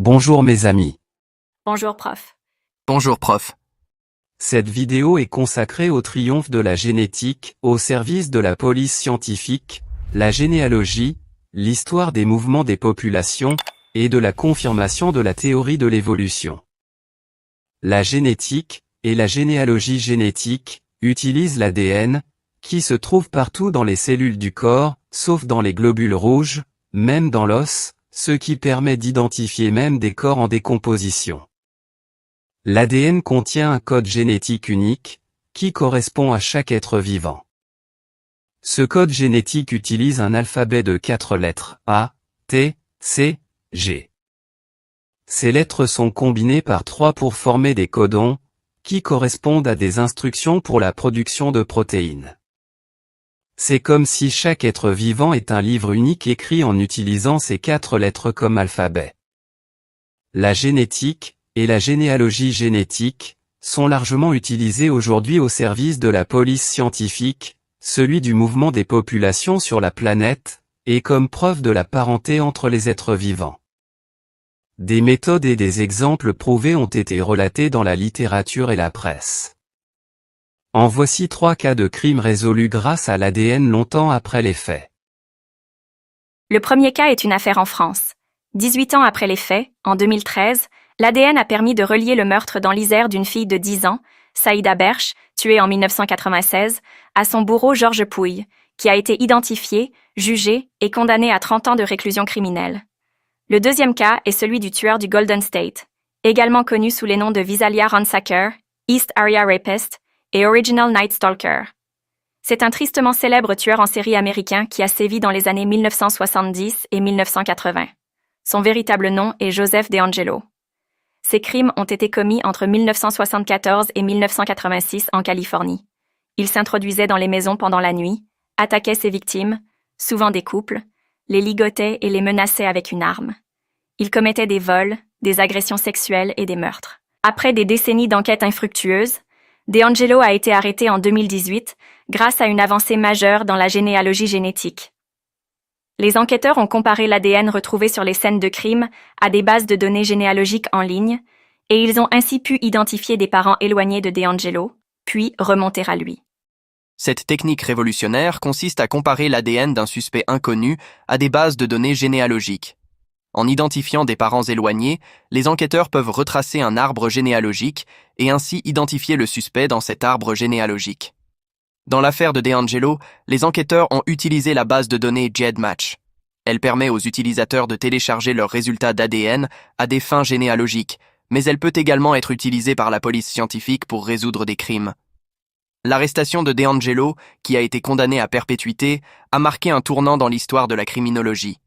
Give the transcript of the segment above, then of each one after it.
Bonjour mes amis. Bonjour prof. Bonjour prof. Cette vidéo est consacrée au triomphe de la génétique, au service de la police scientifique, la généalogie, l'histoire des mouvements des populations, et de la confirmation de la théorie de l'évolution. La génétique, et la généalogie génétique, utilisent l'ADN, qui se trouve partout dans les cellules du corps, sauf dans les globules rouges, même dans l'os, ce qui permet d'identifier même des corps en décomposition. L'ADN contient un code génétique unique, qui correspond à chaque être vivant. Ce code génétique utilise un alphabet de 4 lettres A, T, C, G. Ces lettres sont combinées par 3 pour former des codons, qui correspondent à des instructions pour la production de protéines. C'est comme si chaque être vivant est un livre unique écrit en utilisant ces 4 lettres comme alphabet. La génétique, et la généalogie génétique, sont largement utilisées aujourd'hui au service de la police scientifique, celui du mouvement des populations sur la planète, et comme preuve de la parenté entre les êtres vivants. Des méthodes et des exemples prouvés ont été relatés dans la littérature et la presse. En voici 3 cas de crimes résolus grâce à l'ADN longtemps après les faits. Le premier cas est une affaire en France. 18 ans après les faits, en 2013, l'ADN a permis de relier le meurtre dans l'Isère d'une fille de 10 ans, Saïda Berche, tuée en 1996, à son bourreau Georges Pouille, qui a été identifié, jugé et condamné à 30 ans de réclusion criminelle. Le deuxième cas est celui du tueur du Golden State, également connu sous les noms de Visalia Ransacker, East Area Rapist et Original Night Stalker. C'est un tristement célèbre tueur en série américain qui a sévi dans les années 1970 et 1980. Son véritable nom est Joseph DeAngelo. Ces crimes ont été commis entre 1974 et 1986 en Californie. Il s'introduisait dans les maisons pendant la nuit, attaquait ses victimes, souvent des couples, les ligotait et les menaçait avec une arme. Il commettait des vols, des agressions sexuelles et des meurtres. Après des décennies d'enquêtes infructueuses, DeAngelo a été arrêté en 2018 grâce à une avancée majeure dans la généalogie génétique. Les enquêteurs ont comparé l'ADN retrouvé sur les scènes de crime à des bases de données généalogiques en ligne, et ils ont ainsi pu identifier des parents éloignés de DeAngelo, puis remonter à lui. Cette technique révolutionnaire consiste à comparer l'ADN d'un suspect inconnu à des bases de données généalogiques. En identifiant des parents éloignés, les enquêteurs peuvent retracer un arbre généalogique et ainsi identifier le suspect dans cet arbre généalogique. Dans l'affaire de DeAngelo, les enquêteurs ont utilisé la base de données GEDmatch. Elle permet aux utilisateurs de télécharger leurs résultats d'ADN à des fins généalogiques, mais elle peut également être utilisée par la police scientifique pour résoudre des crimes. L'arrestation de DeAngelo, qui a été condamné à perpétuité, a marqué un tournant dans l'histoire de la criminologie.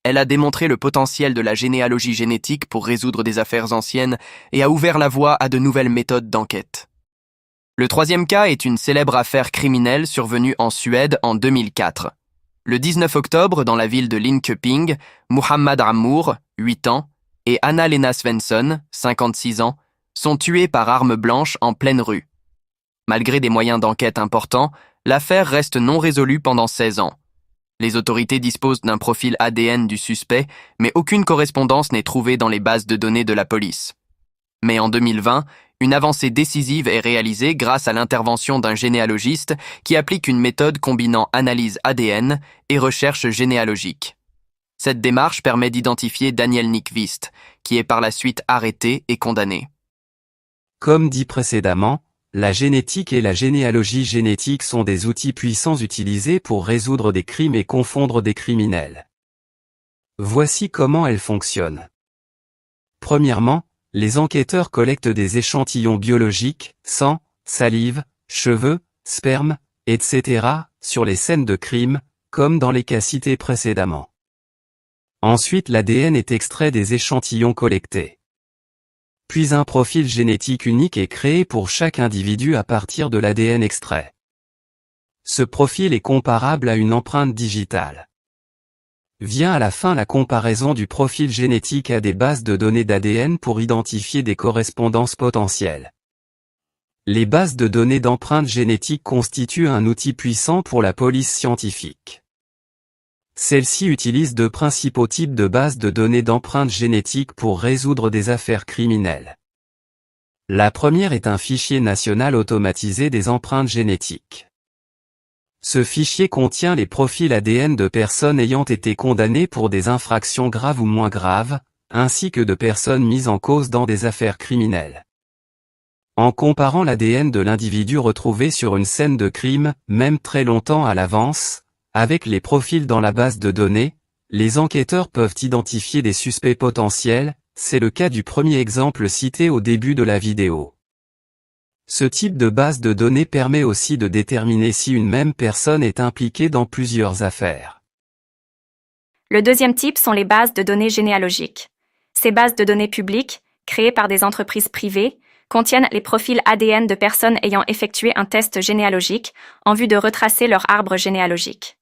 Elle a démontré le potentiel de la généalogie génétique pour résoudre des affaires anciennes et a ouvert la voie à de nouvelles méthodes d'enquête. Le troisième cas est une célèbre affaire criminelle survenue en Suède en 2004. Le 19 octobre, dans la ville de Linköping, Muhammad Amour, 8 ans, et Anna-Lena Svensson, 56 ans, sont tués par arme blanche en pleine rue. Malgré des moyens d'enquête importants, l'affaire reste non résolue pendant 16 ans. Les autorités disposent d'un profil ADN du suspect, mais aucune correspondance n'est trouvée dans les bases de données de la police. Mais en 2020, une avancée décisive est réalisée grâce à l'intervention d'un généalogiste qui applique une méthode combinant analyse ADN et recherche généalogique. Cette démarche permet d'identifier Daniel Nyqvist, qui est par la suite arrêté et condamné. Comme dit précédemment, la génétique et la généalogie génétique sont des outils puissants utilisés pour résoudre des crimes et confondre des criminels. Voici comment elles fonctionnent. Premièrement, les enquêteurs collectent des échantillons biologiques, sang, salive, cheveux, sperme, etc., sur les scènes de crime, comme dans les cas cités précédemment. Ensuite, l'ADN est extrait des échantillons collectés. Puis un profil génétique unique est créé pour chaque individu à partir de l'ADN extrait. Ce profil est comparable à une empreinte digitale. Vient à la fin la comparaison du profil génétique à des bases de données d'ADN pour identifier des correspondances potentielles. Les bases de données d'empreintes génétiques constituent un outil puissant pour la police scientifique. Celle-ci utilise deux principaux types de bases de données d'empreintes génétiques pour résoudre des affaires criminelles. La première est un fichier national automatisé des empreintes génétiques. Ce fichier contient les profils ADN de personnes ayant été condamnées pour des infractions graves ou moins graves, ainsi que de personnes mises en cause dans des affaires criminelles. En comparant l'ADN de l'individu retrouvé sur une scène de crime, même très longtemps à l'avance, avec les profils dans la base de données, les enquêteurs peuvent identifier des suspects potentiels, c'est le cas du premier exemple cité au début de la vidéo. Ce type de base de données permet aussi de déterminer si une même personne est impliquée dans plusieurs affaires. Le deuxième type sont les bases de données généalogiques. Ces bases de données publiques, créées par des entreprises privées, contiennent les profils ADN de personnes ayant effectué un test généalogique en vue de retracer leur arbre généalogique.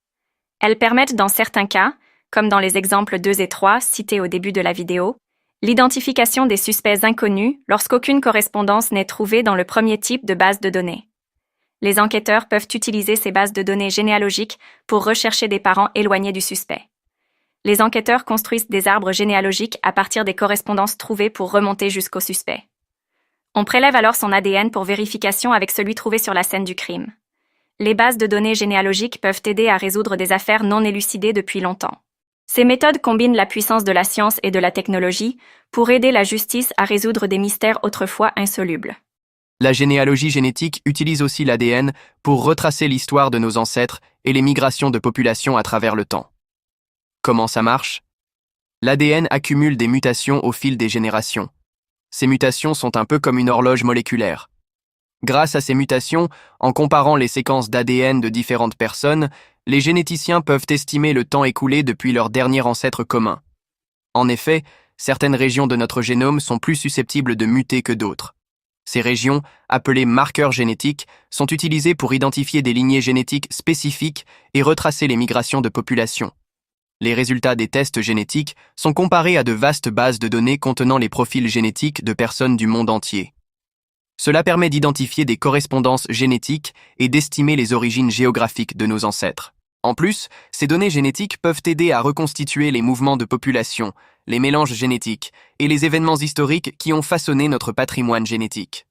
Elles permettent dans certains cas, comme dans les exemples 2 et 3 cités au début de la vidéo, l'identification des suspects inconnus lorsqu'aucune correspondance n'est trouvée dans le premier type de base de données. Les enquêteurs peuvent utiliser ces bases de données généalogiques pour rechercher des parents éloignés du suspect. Les enquêteurs construisent des arbres généalogiques à partir des correspondances trouvées pour remonter jusqu'au suspect. On prélève alors son ADN pour vérification avec celui trouvé sur la scène du crime. Les bases de données généalogiques peuvent aider à résoudre des affaires non élucidées depuis longtemps. Ces méthodes combinent la puissance de la science et de la technologie pour aider la justice à résoudre des mystères autrefois insolubles. La généalogie génétique utilise aussi l'ADN pour retracer l'histoire de nos ancêtres et les migrations de populations à travers le temps. Comment ça marche? L'ADN accumule des mutations au fil des générations. Ces mutations sont un peu comme une horloge moléculaire. Grâce à ces mutations, en comparant les séquences d'ADN de différentes personnes, les généticiens peuvent estimer le temps écoulé depuis leur dernier ancêtre commun. En effet, certaines régions de notre génome sont plus susceptibles de muter que d'autres. Ces régions, appelées marqueurs génétiques, sont utilisées pour identifier des lignées génétiques spécifiques et retracer les migrations de populations. Les résultats des tests génétiques sont comparés à de vastes bases de données contenant les profils génétiques de personnes du monde entier. Cela permet d'identifier des correspondances génétiques et d'estimer les origines géographiques de nos ancêtres. En plus, ces données génétiques peuvent aider à reconstituer les mouvements de population, les mélanges génétiques et les événements historiques qui ont façonné notre patrimoine génétique.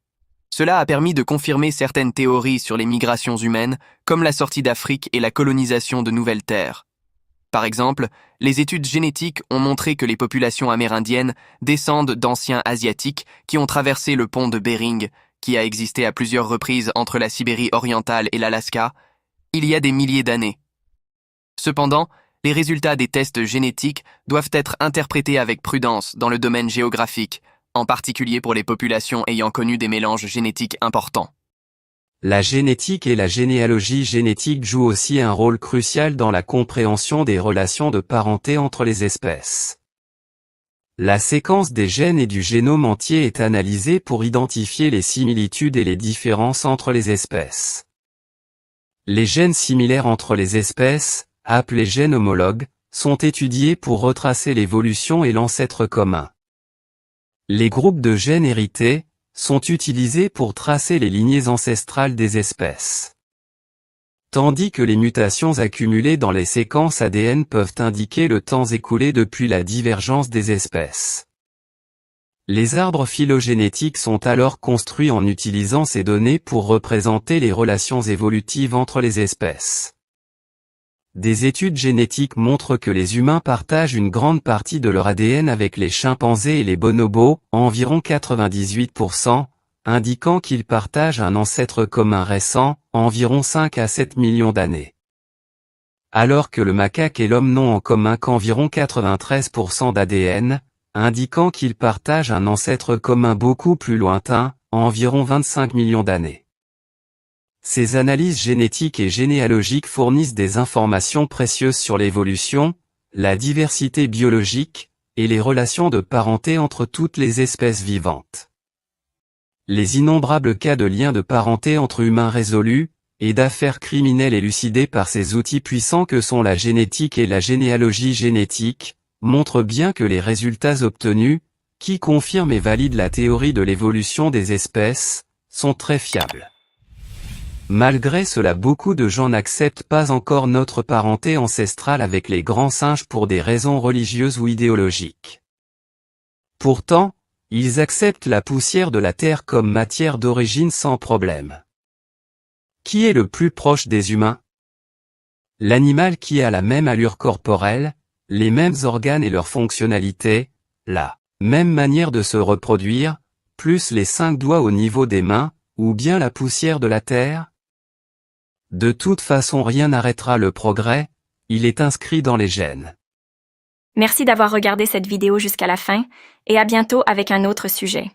Cela a permis de confirmer certaines théories sur les migrations humaines, comme la sortie d'Afrique et la colonisation de nouvelles terres. Par exemple, les études génétiques ont montré que les populations amérindiennes descendent d'anciens asiatiques qui ont traversé le pont de Bering, qui a existé à plusieurs reprises entre la Sibérie orientale et l'Alaska, il y a des milliers d'années. Cependant, les résultats des tests génétiques doivent être interprétés avec prudence dans le domaine géographique, en particulier pour les populations ayant connu des mélanges génétiques importants. La génétique et la généalogie génétique jouent aussi un rôle crucial dans la compréhension des relations de parenté entre les espèces. La séquence des gènes et du génome entier est analysée pour identifier les similitudes et les différences entre les espèces. Les gènes similaires entre les espèces, appelés gènes homologues, sont étudiés pour retracer l'évolution et l'ancêtre commun. Les groupes de gènes hérités sont utilisés pour tracer les lignées ancestrales des espèces. Tandis que les mutations accumulées dans les séquences ADN peuvent indiquer le temps écoulé depuis la divergence des espèces. Les arbres phylogénétiques sont alors construits en utilisant ces données pour représenter les relations évolutives entre les espèces. Des études génétiques montrent que les humains partagent une grande partie de leur ADN avec les chimpanzés et les bonobos, environ 98%, indiquant qu'ils partagent un ancêtre commun récent, environ 5 à 7 millions d'années. Alors que le macaque et l'homme n'ont en commun qu'environ 93% d'ADN, indiquant qu'ils partagent un ancêtre commun beaucoup plus lointain, environ 25 millions d'années. Ces analyses génétiques et généalogiques fournissent des informations précieuses sur l'évolution, la diversité biologique, et les relations de parenté entre toutes les espèces vivantes. Les innombrables cas de liens de parenté entre humains résolus, et d'affaires criminelles élucidées par ces outils puissants que sont la génétique et la généalogie génétique, montrent bien que les résultats obtenus, qui confirment et valident la théorie de l'évolution des espèces, sont très fiables. Malgré cela, beaucoup de gens n'acceptent pas encore notre parenté ancestrale avec les grands singes pour des raisons religieuses ou idéologiques. Pourtant, ils acceptent la poussière de la Terre comme matière d'origine sans problème. Qui est le plus proche des humains? L'animal qui a la même allure corporelle, les mêmes organes et leurs fonctionnalités, la même manière de se reproduire, plus les 5 doigts au niveau des mains, ou bien la poussière de la Terre? De toute façon, rien n'arrêtera le progrès, il est inscrit dans les gènes. Merci d'avoir regardé cette vidéo jusqu'à la fin, et à bientôt avec un autre sujet.